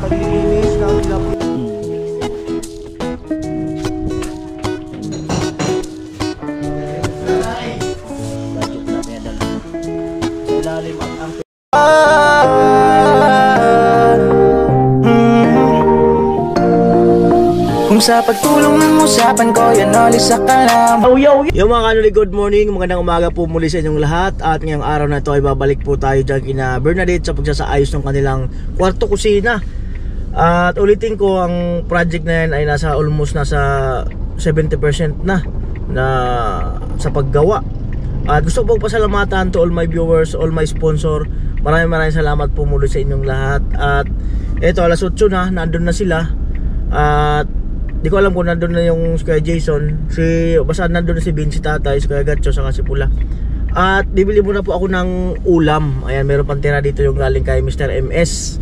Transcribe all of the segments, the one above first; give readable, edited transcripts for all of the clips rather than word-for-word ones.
paglilinis ng tilapia. Kung sa pagtulong ng usapan ko, yan ulit sa kalam. Yung mga kanuli, good morning, magandang umaga po muli sa inyong lahat. At ngayong araw na ito ay babalik po tayo dyan kina Bernadette sa pagsasaayos ng kanilang kwarto kusina. At ulitin ko, ang project na yan ay nasa almost nasa 70% na sa paggawa. At gusto ko po pasalamatan to all my viewers, all my sponsor. Maraming salamat po muli sa inyong lahat. At eto, alas 8 na, nandun na sila. At di ko alam kung nandun na yung Kuya Jason, basta nandun na si Vince, si Tatay, si Kuya Gatcho, saka si Pula. At bibili muna po ako ng ulam. Ayan, meron pang tira dito yung galing kay Mr. MS.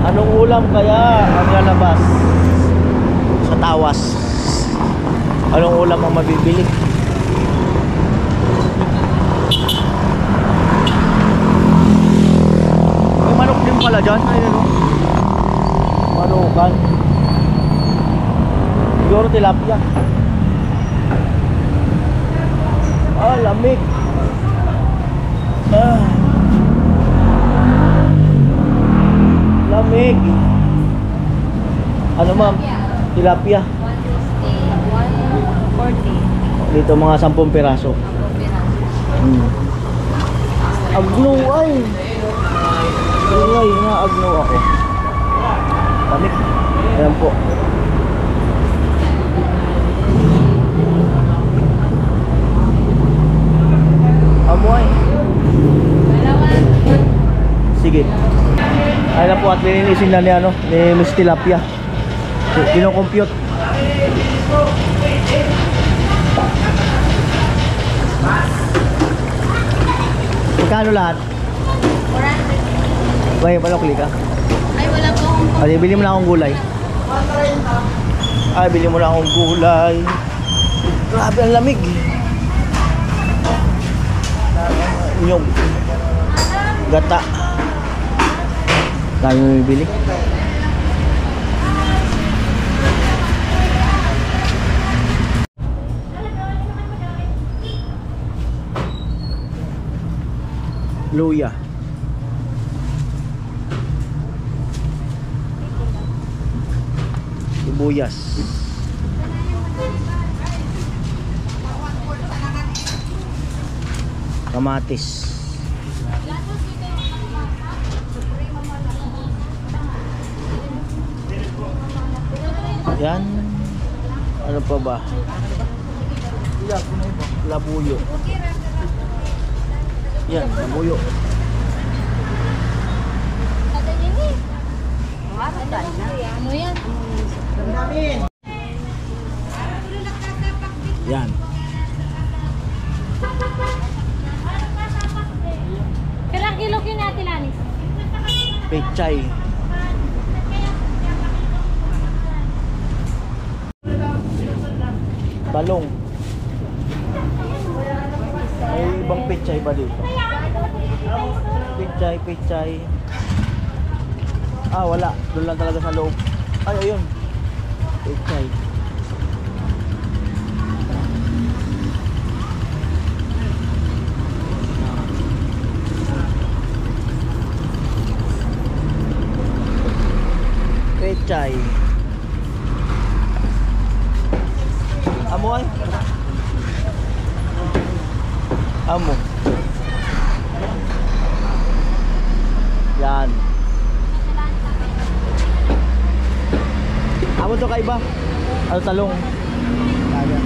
Anong ulam kaya ang lalabas sa tawas? Anong ulam ang mabibili? May manok din pala dyan. Ayun o, manukan. Siguro tilapia. Ah, lamig. Lamig. Ano ma'am? Tilapia. 140. Dito mga 10 piraso. Agno ay. Ay, na-agno ako. Lamig. Ayan po. Amoy. Sige. Ay na po, at linilisin na ni Miss Tilapia. Kino-compute. Magkano lahat? 400. Wait, palokli ka? Ay, wala po akong Ay, bili mo na akong gulay. Ay, bili mo na akong gulay. Grabe, ang lamig. Nyog. Gata. Dami mo bibili. Luya. Sibuyas. Kamatis. Yan. Ano pa ba? Labuyo. Yan, labuyo. ano yan? Yan. Kailang kilo natin, Lanis? Pechay. Talong. May ibang pechay ba dito? Pechay. Ah, wala. Doon lang talaga sa loob. Ay, ayun. Pechay. Pechay. Amo ay. Amo. Yan. Amo to kaiba. Ano talong? Kaya.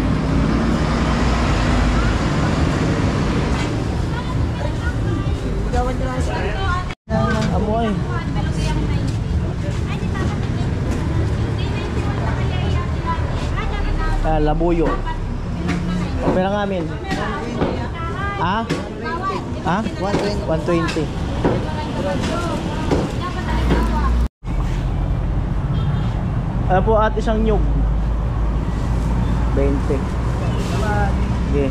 Amo ay. Labuyo. Pera ngamin. Ha? Ha? 120. 120. Ano po at isang nyug. 20. Okay.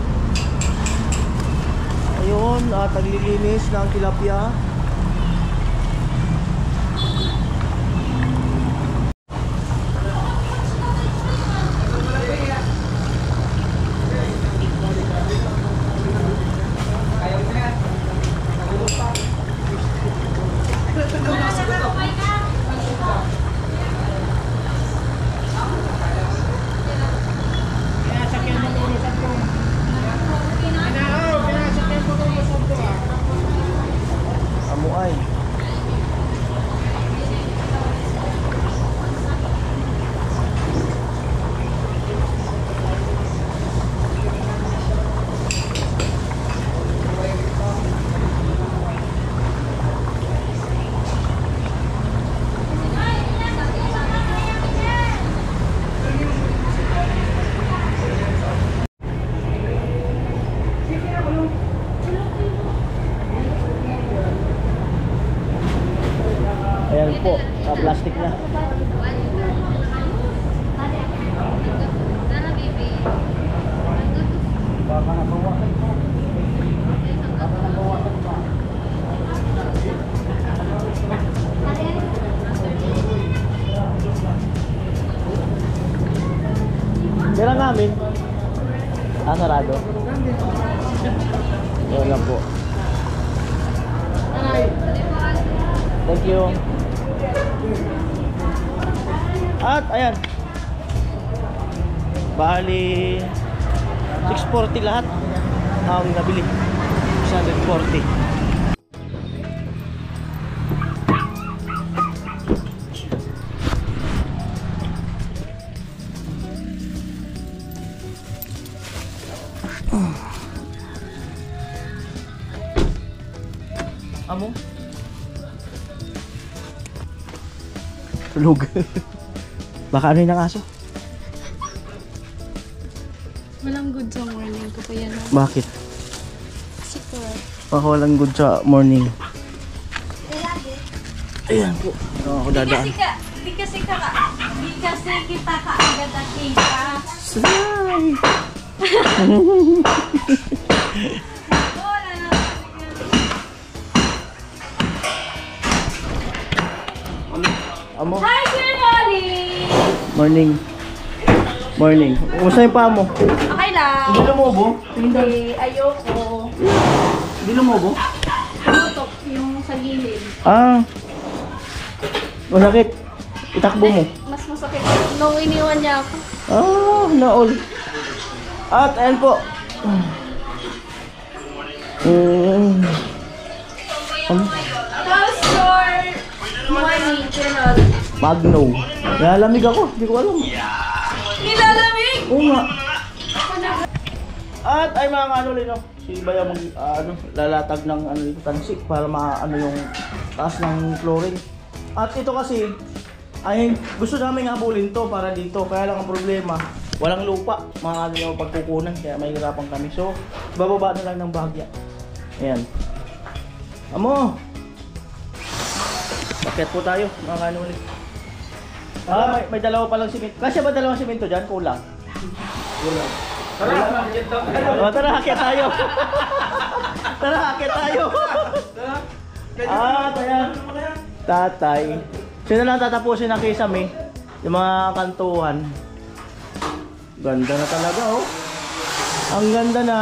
Ayun, at naglilinis ng tilapia. Amuay. Ayan po, plastic na. Baka nabawasan pa. Baka nabawasan pa. Yan lang namin. Sarado. Yan lang po. Thank you. At ayan, bali 640 lahat ang nabili. 640. Amo? Tulog. Baka ano yung aso? Walang good sa morning ko pa yan. Bakit? Super. Baka walang good sa morning. Ayan po. Ako dadaan. Di kasi kita kaagad at kita. Slay! Amo? Hi, Sir Molly! Morning. Morning. Kumusta yung paa mo? Okay lang. Hindi lumobo? Hindi, ayoko. Hindi lumobo? Tutok yung sa gilid. Masakit. Itakbo mo. Mas masakit nung iniwan niya ako. Naol. At ayan po. How's your morning, General? Magno. Nalamig ako. Hindi ko alam. Nilalamig! Oo nga. At ay mga kanulino. Si Baya mag lalatag ng tansik para maano yung taas ng flooring. At ito kasi ay gusto namin habulin to para dito. Kaya lang ang problema, walang lupa. Mga kanulino pagkukunan kaya may hirapan kami. So, bababa na lang ng bahagya. Ayan. Amo! Bakit po tayo mga kanulino. May dalawa palang simento. Kasi ba dalawang simento dyan? Kulang. Kulang. Tara, hakyat tayo. Tara, hakyat tayo. Ayan. Tatay. Sino lang tatapusin ang kisame? Yung mga kantuhan. Ganda na talaga, oh. Ang ganda na.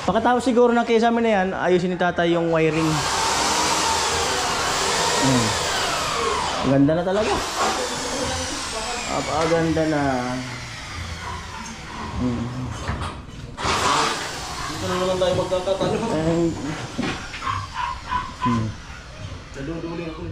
Pagkatapos siguro ng kisame na yan, ayusin ni tatay yung wiring. Ang ganda na talaga. Ganda na. Dito na naman tayo magkakatanong. Naduduling ako.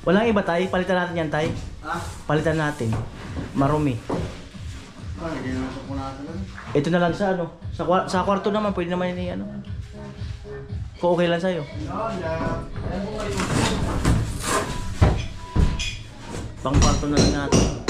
Walang iba tay, palitan natin yan tay. Palitan natin. Marumi. Ito na lang sa ano. Sa kwarto naman pwede naman ini ano. Kung okay lang sa'yo. Pang kwarto na lang natin.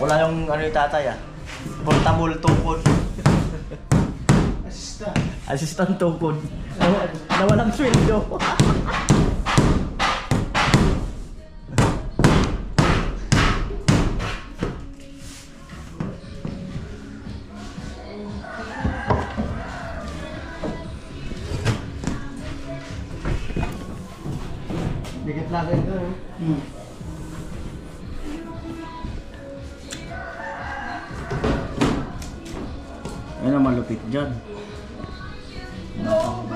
Wala yung ano yung tatay ah. Portable tukod. Assistant tukod. Na walang sweldo. Dikit lang ito. Yan ang malupit dyan.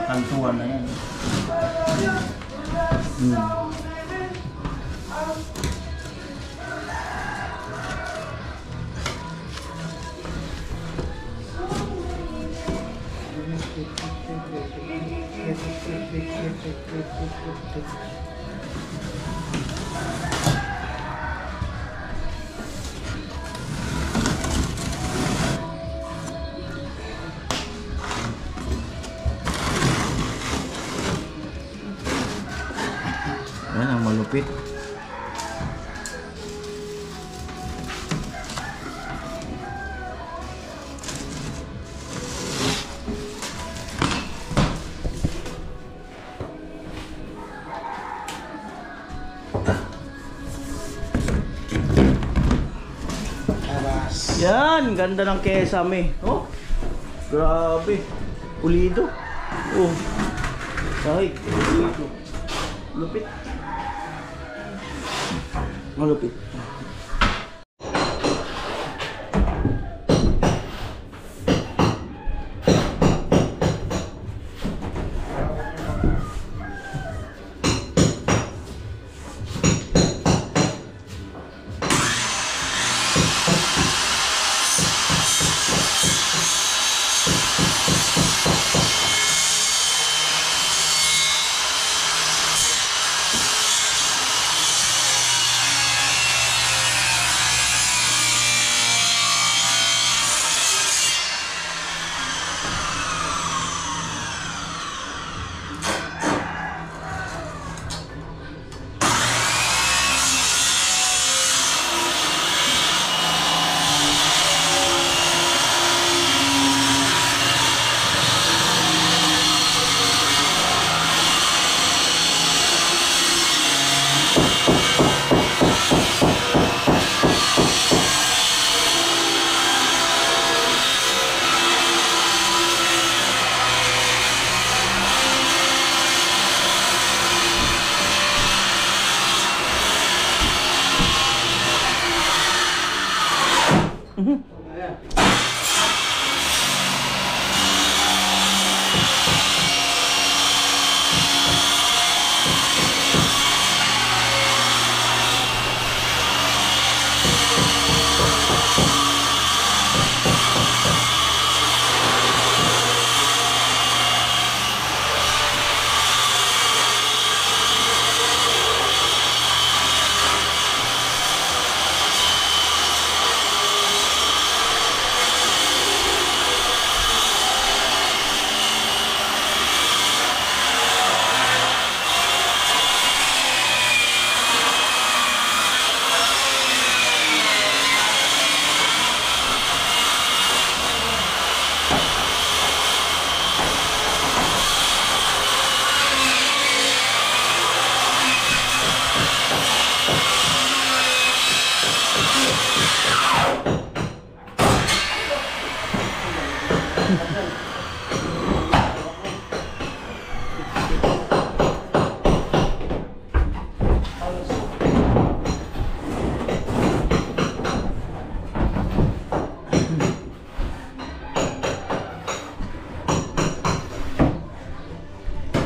Kantuan na yan. Yan ang malupit. Yan, ganda ng kesame. Oh, grabe. Pulido. Oh, kahit pulido. Lupit. Malupit.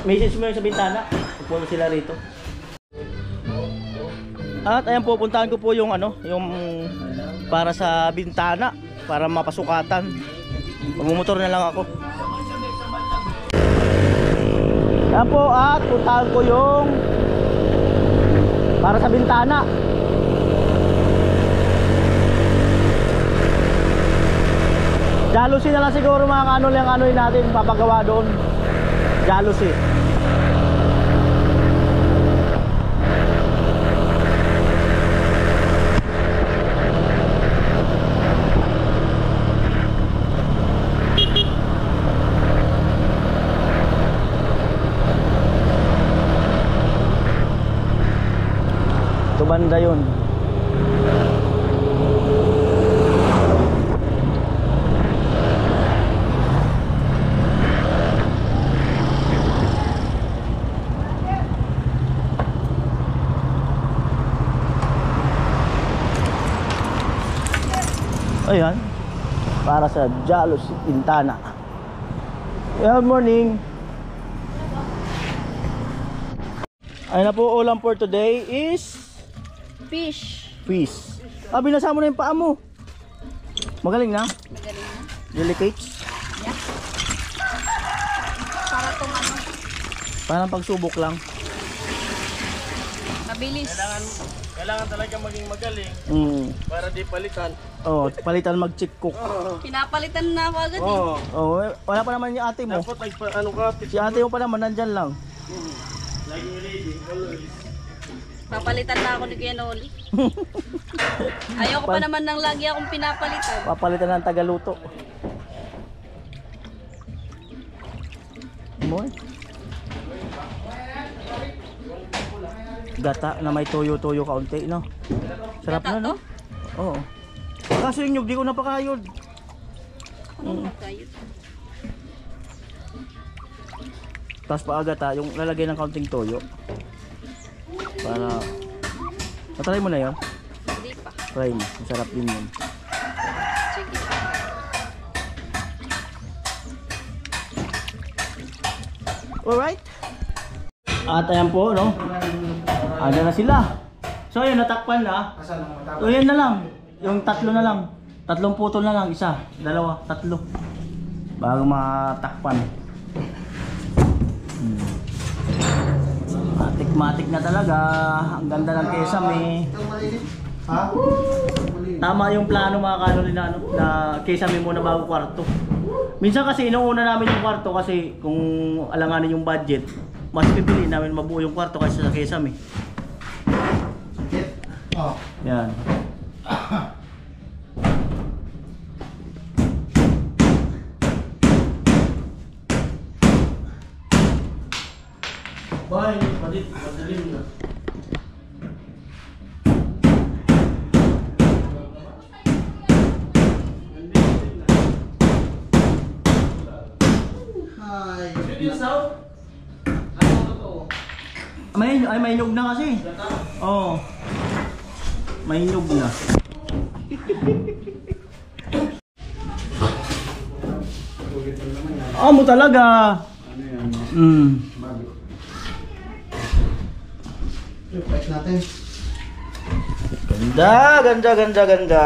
Message mo yun sa bintana. Pupunta sila rito. At ayan po, puntahan ko po yung ano, yung para sa bintana, para mapasukatan. Magmumotor na lang ako. Ayan po, at puntahan ko yung para sa bintana. Jalousie na lang siguro mga kanol yung ano natin papagawa doon. Jalousie. Ito banda yun. Ayan, para sa Jalousie Quintana. Good morning. Ayun na po, ulam for today is Fish. fish. Ah, binasa mo na yung paa mo. Magaling na? Magaling na. Delicates. Yeah. Para tong ano, Parang pagsubok lang. mabilis. Kailangan talaga maging magaling para di palitan. Oh, palitan mag-chick cook. Pinapalitan na ako agad eh. Oo. Oh, wala pa naman yung ate mo. Dapat ano ka, Si ate mo pa naman nandyan lang. laging ready, always. Papalitan na ako ni Kuya Noli. Ayoko pa naman ng lagi akong pinapalitan. Papalitan ng tagaluto. Moy. Gata na may tuyo-tuyo kaunti, no? Sarap Gata na, no? to? Oo. Kaso yung nyug, di ko napakayod. Ano kayo? Tapos paagata, yung lalagay ng kaunting toyo. Para... Natry mo na yun? Hindi pa. Try mo. Masarap din yun. Sige. Alright. At ayan po, no? Ada na sila. So yun, natakpan na. So yan na lang. Yung tatlo na lang. Tatlong putol na lang. Isa, dalawa, tatlo. Bago matakpan. Matik-matik na talaga. Ang ganda ng kesame. Tama yung plano mga kanoli na, ano, na kesame muna bago kwarto. Minsan kasi inuuna namin yung kwarto kasi kung alanganin yung budget, mas pipili namin mabuo yung kwarto kaysa sa kesame. Yan. Bye, madilim na. May hinog na kasi. Oo. May hinog na. Mo talaga. Ganda.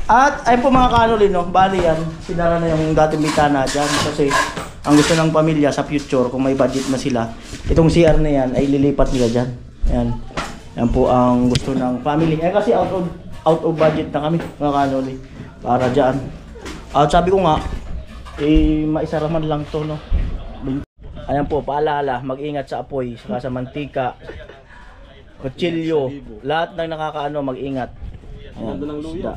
At ayun po mga kanoli, no, bali yan, sinara na yung dating bintana dyan kasi ang gusto ng pamilya sa future, kung may budget na sila, itong CR na yan ay lilipat nila dyan. Ayan. Yan po ang gusto ng family. Eh kasi out of budget na kami mga kanoli para dyan. At sabi ko nga, maisara man lang to, no. Ayan po, paalala, mag-ingat sa apoy, saka sa mantika, kutsilyo, lahat ng nakakaano, mag-ingat. Ayan, Ganda ng luya.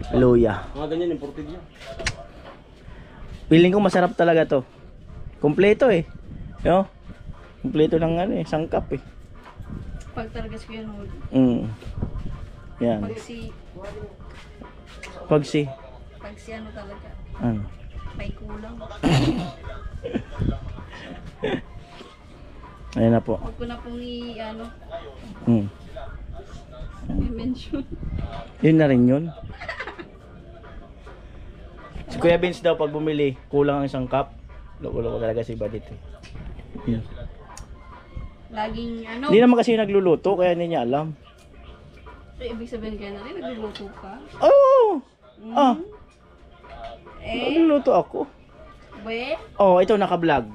Luya. Mga ganyan, imported yan. Feeling ko masarap talaga to. Kompleto eh. No? Kompleto ng ano eh, sangkap eh. Pag talaga si Kuya Noli. Yan. Pag si Pag si ano talaga, ano? may kulang. Ayan na po. Huwag ko na pong i-ano, Mm. i-mention. Yun na rin yun. Si Kuya Vince daw pag bumili, kulang ang isang cup. Loko-loko talaga si Badit eh. Yun. Laging ano. Hindi naman kasi nagluluto, kaya hindi niya alam. So, ibig sabihin kaya na rin, nagluluto ka? Oh! Ah, nagluluto ako. Be? Oh, ito naka-vlog.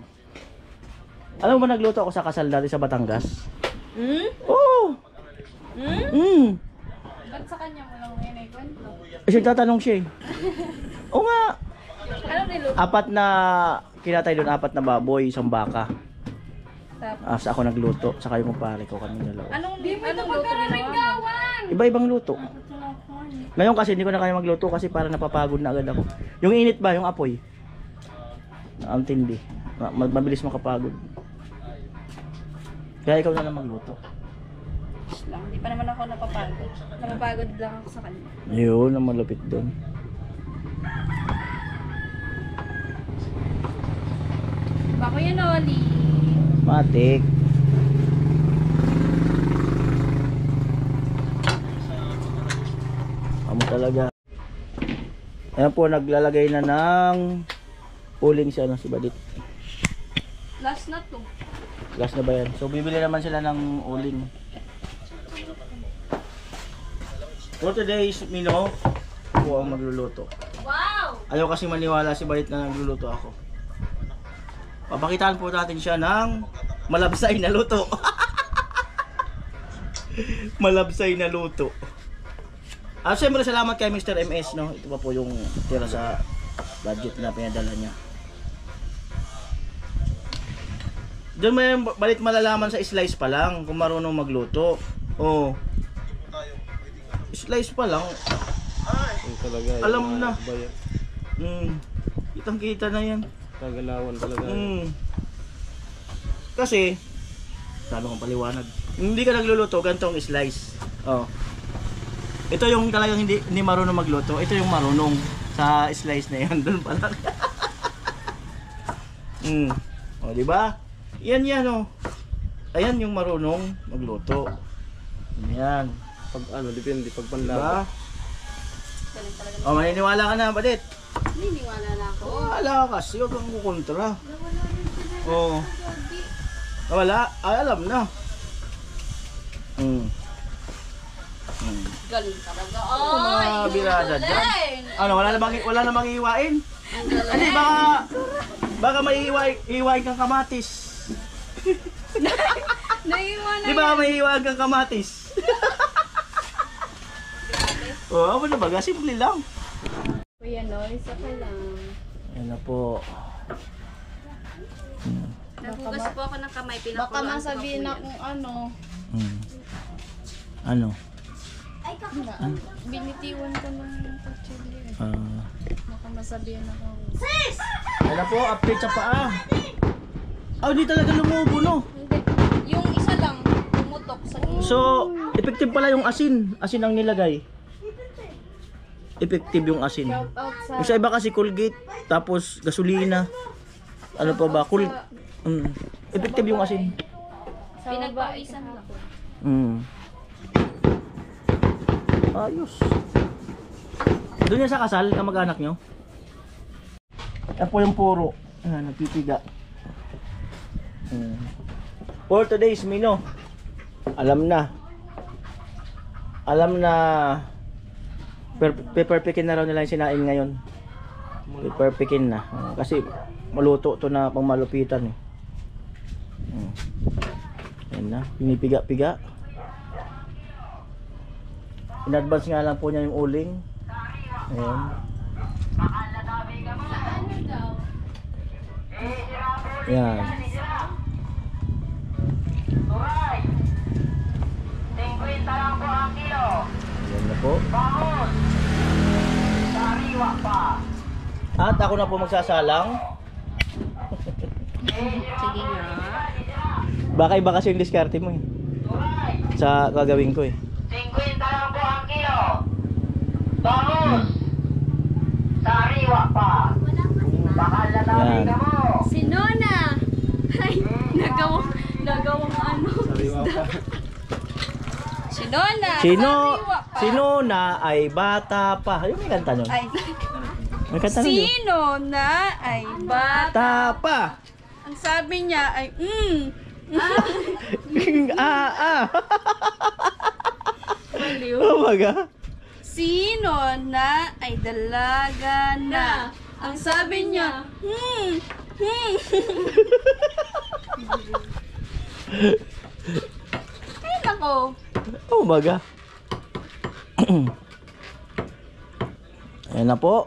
Alam mo ba nagluto ako sa kasal dati sa Batangas? Oh! Ba't sa kanya mo lang ngayon ay kwento? Kasi tatanong siya eh. Oo nga. Ano niluto? Kinatay doon 4 na baboy, isang baka. Tapos, Ako nagluto, saka yung kumpare ko kami dalawa. anong luto ginawa mo? Iba-ibang luto. Ngayon kasi hindi ko na kaya magluto kasi parang napapagod na agad ako. Yung init ba, yung apoy? Ang tindi. Mabilis makapagod. Kaya ikaw na lang magluto. Lang, hindi pa naman ako napapagod. Napapagod lang ako sa kanya. Yun, ang malupit doon. Bako yan, Oli. Matik. Amo talaga. Ayan po, naglalagay na ng uling si Badit. Last na to. Last na ba yan? So bibili naman sila ng uling. For today's menu, ako ang magluluto. Wow! Ayaw kasi maniwala si Badit na nagluluto ako. Papakitaan po natin siya ng malabsay na luto. Malabsay na luto. At siyempre salamat kay Mr. MS, no? Ito pa po yung tira sa budget na pinadala niya. Doon may Balit malalaman sa slice pa lang kung marunong magluto. Oh. Slice pa lang. Alam na. Kitang-kita na yan. Kagalawan talaga. Kasi sabi kong paliwanag. Hindi ka nagluluto, gantong slice. Oh. Ito yung talagang hindi marunong magluto. Ito yung marunong sa slice na yan. Doon pa lang. Oh, di ba? Yan oh. Ayan yung marunong magluto. Yan. Pag depende pag Diba? panlaba. Galing talaga. Oh, maniniwala ka na, Badit? Niniwala na ako. Wala ka kasi, huwag kang kukontra. Oo. Wala? Ay, alam na. Galing talaga. Mga birada dyan. galing! Ano, wala namang iiwain? Hindi, baka may iiwain kang kamatis. Naiiwanan Di ba may iiwain kang kamatis? Oo, ano ba? Simple lang. Kuya Noy, isa ka lang. Ayan na po. Nagugas po ako ng kamay. Baka masabihin na kung ano, Ano? binitiwan ko ng kutsilyo. Baka masabihin na kung... Ayan na po, update sa paa. Hindi talaga lumubo, no? Hindi. Yung isa lang, pumutok sa So, effective pala yung asin. Asin ang nilagay. Effective yung asin. Out sa... Yung sa iba kasi Colgate, tapos gasolina. Ano pa ba? Effective yung asin. Sa pinagpawisan lang. Ayos. Doon yan sa kasal, kamag-anak nyo? Yan po yung puro. Nagpipiga. For today's menu, alam na peperpikin na raw nila yung sinain ngayon. Peperpikin na. Kasi maluto to na pang malupitan eh. Ayan na, pinipiga-piga. In-advance nga lang po niya yung uling. Ayan. Ayan. Ayan na po. At ako na po magsasalang. Sige nga. Baka iba kasi yung diskarte mo eh. Sa gagawin ko eh. 50 lang po ang kilo. Bangon! Sariwa pa. Bakal na tabi Yan. ka mo. Si Nona! Ay, nagawang ano. Si Nona! sariwa pa. Sino na ay bata pa. Ayun, may kanta nun. Ay, May kanta nun yun. sino na ay bata? Bata pa. Ang sabi niya ay, Baliw. Oh maga. Sino na ay dalaga na? Ang sabi niya, Ay, nako. Oh maga. Ayan na po.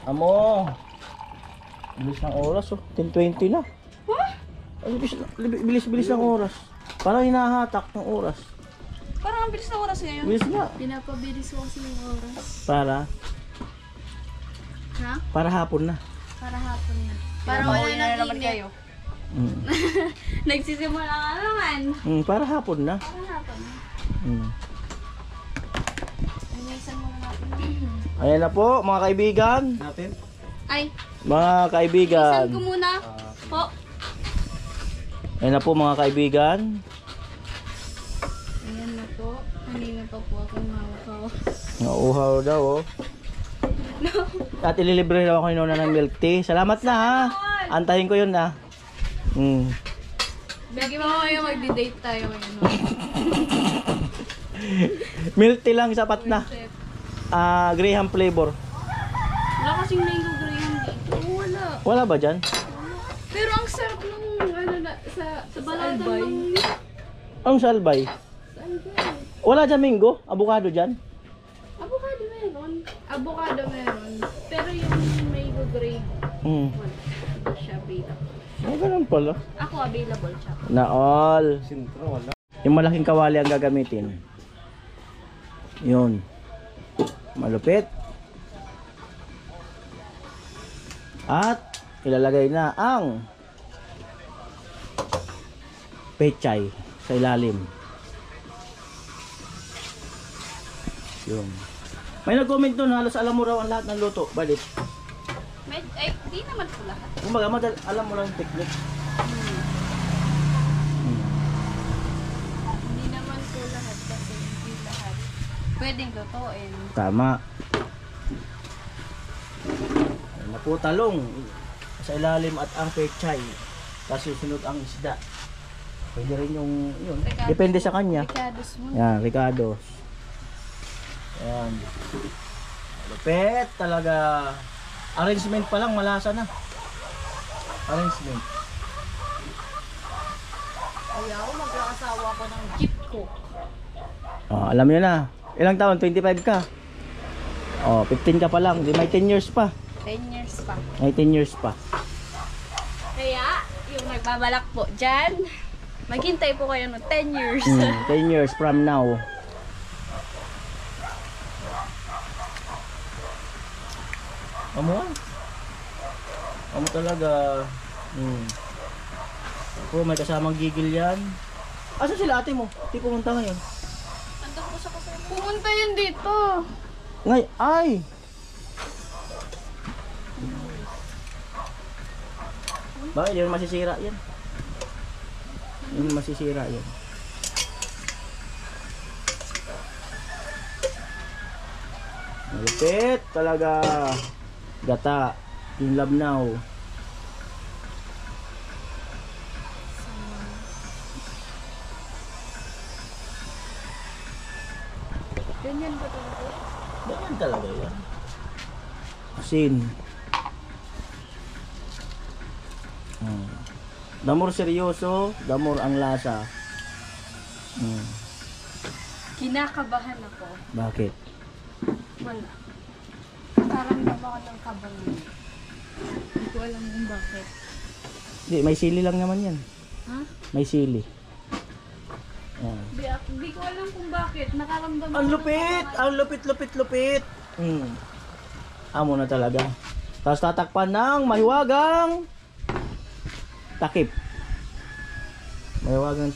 Amo. Bilis ng oras oh. 10:20 na. Ay, bilis ng oras. Parang hinahatak ng oras. Parang ang bilis na oras ngayon. Bilis na. Pinapabilis ko kasi yung oras. Ha? Para hapon na. Para hapon na. Para Para wala na nang naman init. kayo. Nagsisimula ka naman. Para hapon na. Para hapon na. Inisan muna natin. Ayan na po mga kaibigan. Ay, Mga kaibigan. inisan ko muna. Po. Ayan na po mga kaibigan. Ayan na po. Kanina pa po ako mawakaw. Nauuhaw daw oh. At ililibre daw ako ng milk tea. Salamat na ha. Antayin ko yun na. Bigyan mo kayo magdi-date tayo ngayon. Milk tea lang sapat na. Graham flavor. Wala kasing mango graham dito. Wala. Wala ba dyan? Pero ang sarap nung ano na sa balatan ng Ang salbay. Wala dyan mango? Avocado dyan? avocado meron. Avocado meron. Pero yung mango graham, wala. Hindi siya available. Ganun pala. Ako available siya. Na all. Yung malaking kawali ang gagamitin. Yun. Malupit. At ilalagay na ang pechay sa ilalim. Yun. May nag-comment doon, halos alam mo raw ang lahat ng luto. Balit. Ay, di naman po lahat. Kumbaga, alam mo lang yung technique. Hindi naman po lahat kasi hindi lahat. Pwedeng lutuin. Tama. Ayan na po talong sa ilalim at ang pechay. Tapos susunod ang isda. Pwede rin yung yun. Ricados. Depende sa kanya. Ricados mo. Yan, ricados. Ayan. Lupet talaga. Arrangement pa lang malasa na. Arrangement. Ayaw, mag-aasawa ko ng jeep ko. Alam niyo na. Ilang taon? 25 ka? 15 ka pa lang. Di may 10 years pa. 10 years pa. May 10 years pa. Kaya, yung nagbabalak po dyan, maghintay po kayo ng 10 years. 10 years from now. Amo talaga. Ako may kasamang gigil yan. Asa sila ate mo? Di pumunta ngayon. Andun po sa kasama. Pumunta yun dito. Ay! Bakit yun masisira yan? Yun masisira yan. Malupit talaga. Gata. Yung labnaw. Ganyan ba talaga? Ganyan talaga yan. Asin. The more seryoso, the more ang lasa. Kinakabahan ako. Bakit? Wala. Parang ako ng kabang. Hindi ko alam kung bakit. Hindi, may sili lang naman yan. Ha? May sili. Hindi ko alam kung bakit. Nakaramdam Ang lupit! Ang lupit! Amo na talaga. Tapos tatakpan ng mahiwagang takip. Mahiwagang